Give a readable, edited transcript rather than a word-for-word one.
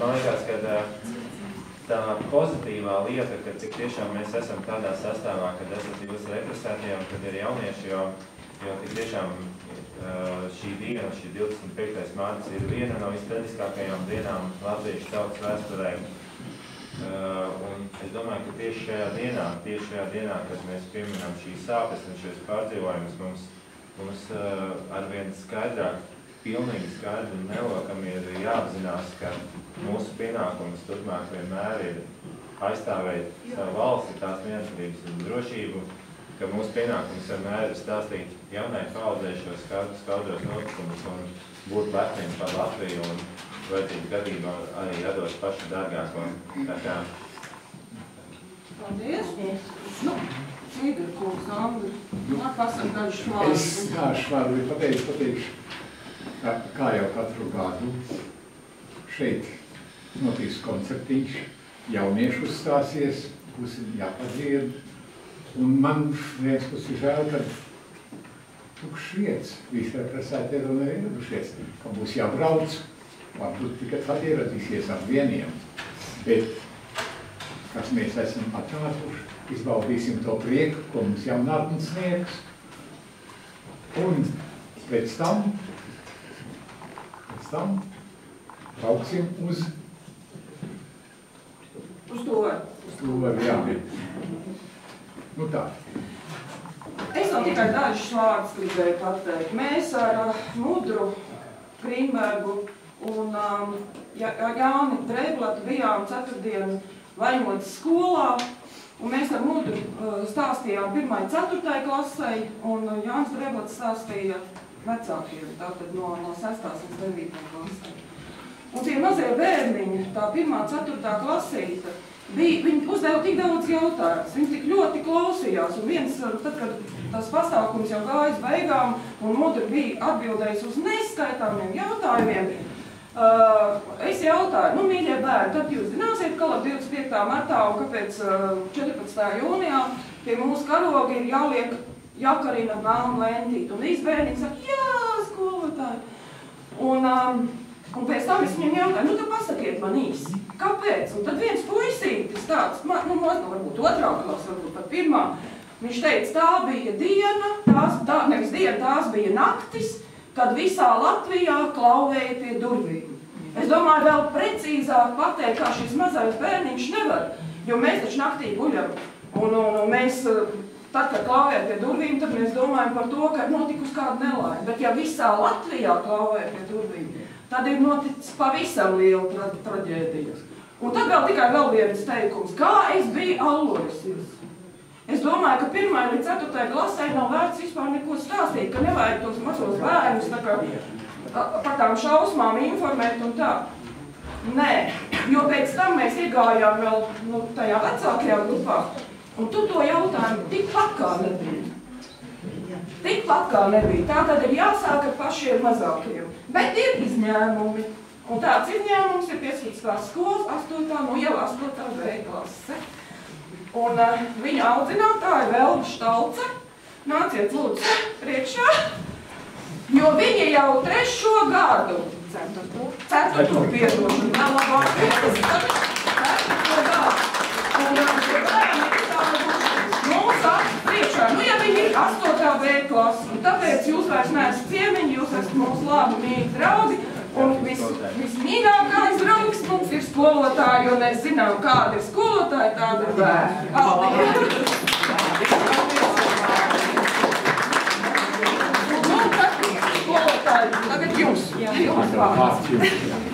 man liekas, ka tā pozitīvā lieta, ka cik tiešām mēs esam tādā sastāvā, kad esat jūs represētie un kad ir jaunieši, jo tik tiešām šī diena, šī 25. mārts ir viena no visprediskākajām dienām latviešu tautas vēsturē. Un es domāju, ka tieši šajā dienā, kad mēs pieminam šīs sāpes un šos pārdzīvojumus, mums arvien skaidrāk, pilnīgi skaidri un nelokami ir jāapzinās, ka mūsu pienākums turpmāk vienmēr ir aizstāvēt savu valsti, tās neatkarības un drošību, ka mūsu pienākums vienmēr ir stāstīt jaunai paudzei šos skaudros notikumus un būt lepniem par Latviju un vajadzību gadījumā arī radot pašu dārgāko. Tā kā... Paldies! Nu, Igor kungs, Andri, pasaka dažus vārdus. Es dažus vārdus pateikšu, kā jau katru gadu šeit notiks koncertīši, jaunieši uzstāsies, būs jāpadzied. Un man viens pusi žēl, ka tukšs vietas, visi represētie vēl nav ieradušies, ka būs jābrauc, varbūt tikai tad ieradīsies ar vieniem. Bet, kas mēs esam atnākuši, izbaudīsim to prieku, ko mums jaunatnes sniegs. Un pēc tam brauksim uz to, jā. Nu tā. Es vēl tikai dažus vārdus gribēju pateikt. Mēs ar Mudru Grīnbergu un Jāni Drēblatu bijām ceturtdienu Vaļņotas skolā, un mēs ar Mudru stāstījām 1.4. klasei, un Jānis Drēblats stāstīja vecākiem, tātad no 6. līdz 9. klasei. Un tie mazie bērniņi, tā 1.4. klasīte, viņi uzdeva tik daudz jautājumus, viņi tik ļoti klausījās, un viens, tad, kad tas pasākums jau gājas beigām, un Mudra bija atbildējis uz neskaitāmiem jautājumiem, es jautāju, nu, mīļie bērni, tad jūs zināsiet, ka 25. martā un kāpēc 14. jūnijā pie mūsu karoga ir jāliek jākarina melna lentīte, un visi bērniņi saka, jā, skolotāji. Un pēc tam es viņiem jautāju, nu, tad pasakiet man īsi, kāpēc? Un tad viens puisītis tāds, nu, varbūt 2. klasa, varbūt pat 1. Viņš teica, tā bija diena, nevis diena, tās bija naktis, kad visā Latvijā klauvēja pie durvīm. Es domāju, vēl precīzāk pateikt, kā šis mazais bērniņš nevar, jo mēs taču naktī guļam. Un mēs, tad, kad klauvēja pie durvīm, tad mēs domājam par to, ka ir notikusi kāda nelaime. Bet ja visā Latvijā klauvēja pie durvīm, tad ir noticis pavisam liela traģēdija. Un tad vēl viens teikums, kā es biju allojusies. Es domāju, ka 1. līdz 4. klasē nav vērts vispār neko stāstīt, ka nevajag tos mazos bērnus par tām šausmām informēt un tā. Nē, jo pēc tam mēs iegājām vēl tajā vecākajā grupā, un tu to jautājumu tikpat kā nebija. Tā tad ir jāsāk ar pašiem mazākiem. Bet ir izņēmumi. Un tāds izņēmums ir Piesvītskās skolas 8. B klase. Un viņa audzinātāja Velma Štalce, nāciet lūdzu priekšā, jo viņa jau 3. gadu, 4. piedošanu, nav labāk piedošanu, 4. gadu. Un šie bērni ir tādi mūsu priekšā, nu ja viņi ir 8. B klasa, un tāpēc jūs vairs neesat ciemiņi, jūs esat mūsu labi mīļi draugi, un vismīļākais draugs mums ir skolotāji, jo mēs zinām, kāda ir skolotāja, tāda ir bērni. Paldies! Nu, tad skolotāji, tagad jums vārds.